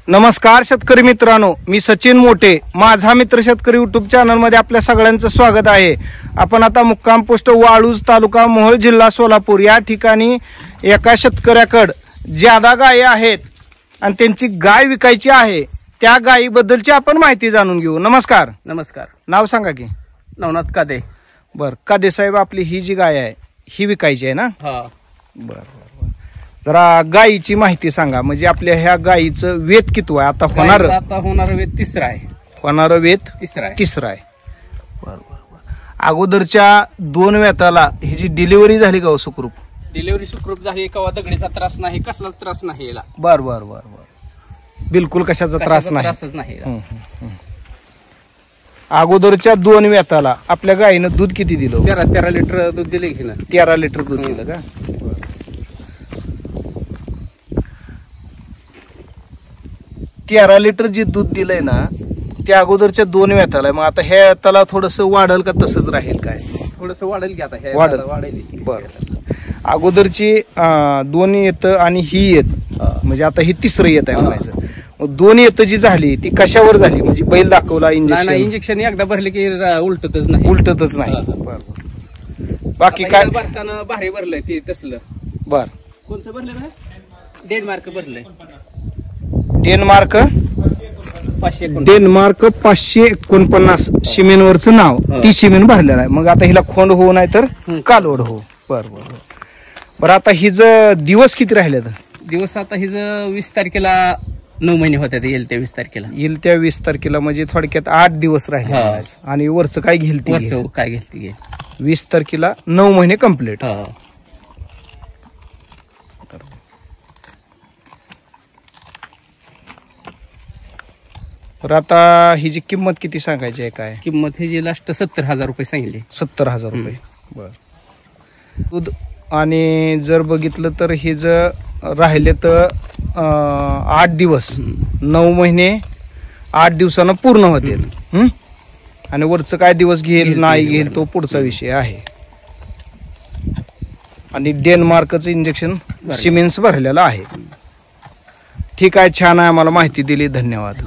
नमस्कार शेतकरी मित्रांनो, मी सचिन मोठे, माझा मित्र शेतकरी यूट्यूब चॅनल मध्ये आपल्या सगळ्यांचं स्वागत आहे। आपण आता मुक्काम पोस्ट वाळूज, तालुका मोहोळ, जिल्हा सोलापूर या ठिकाणी एका शेतकऱ्याकडे ज्यादा गायी आहेत आणि त्यांची गाय विकायची आहे। त्या गायीबद्दलची आपण माहिती जाणून घेऊ। नमस्कार। नमस्कार। नाव सांगा की? नवनाथ कादे। बर, कादे साहेब, आपली ही जी गाय आहे ही विकायची आहे ना? हा। बर, जरा गायीची माहिती सांगा। म्हणजे आपल्या ह्या गायीचं वेत किती आहे? आता होणार वेत तिसरा आहे। होणार वेत तिसरा आहे। अगोदरच्या 2 वेताला ही जी डिलिव्हरी झाली का सुखरूप? डिलिव्हरी सुखरूप झाली, कवा दगडीचा त्रास नाही, कसलाच त्रास नाही याला। बर बर बर बर, बिलकुल कशाचा त्रास नाही। अगोदरच्या 2 वेताला आपल्या गायीनं दूध किती दिलं? 13 लिटर दूध दिले की ना? 13 लिटर दूध दिलं का? 13 लिटर जे दूध दिलंय ना त्या अगोदरच्या 2 वेताला, मग आता ह्या वेताला थोडस वाढल का तसंच राहील? काय थोडस वाढेल की? आता वाढेल। बरं, अगोदरची 2 येत आणि ही येत, म्हणजे आता ही तिसरं येत आहे म्हणायचं। 2 येत जी झाली ती कशावर झाली? म्हणजे बैल दाखवला, इंजेक्शन एकदा भरले की उलटतच नाही। बाकी काय भरताना भारी भरलंय ते तसलं? बर, कोणचं भरलं ना? डेन्मार्क भरलंय। डेन्मार्क 549 शिमेनवरचं नाव, ती शिमेन भरलेलं आहे। मग आता हिला खोंड होऊ नाही तर कालवड हो। बर बर बर, आता हिचं दिवस किती राहिले? दिवस आता हिचं 20 तारखेला 9 महिने होते, येईल त्या 20 तारखेला। येईल त्या 20 तारखेला, म्हणजे थोडक्यात 8 दिवस राहिले। आणि वरचं काय घेईल? 20 तारखेला 9 महिने कम्प्लीट। तर आता ही जी किंमत किती सांगायची आहे? काय किंमत ही लास्ट 70,000 रुपये सांगितली। 70,000 रुपये। बर, दूध आणि जर बघितलं तर हे जर राहिले तर 8 दिवस, 9 महिने 8 दिवसानं पूर्ण होतील। आणि वरचं काय दिवस घेईल नाही घेईल तो पुढचा विषय आहे। आणि डेन्मार्कचं इंजेक्शन सिमेन्स भरलेलं आहे। ठीक आहे, छान आहे, आम्हाला माहिती दिली, धन्यवाद।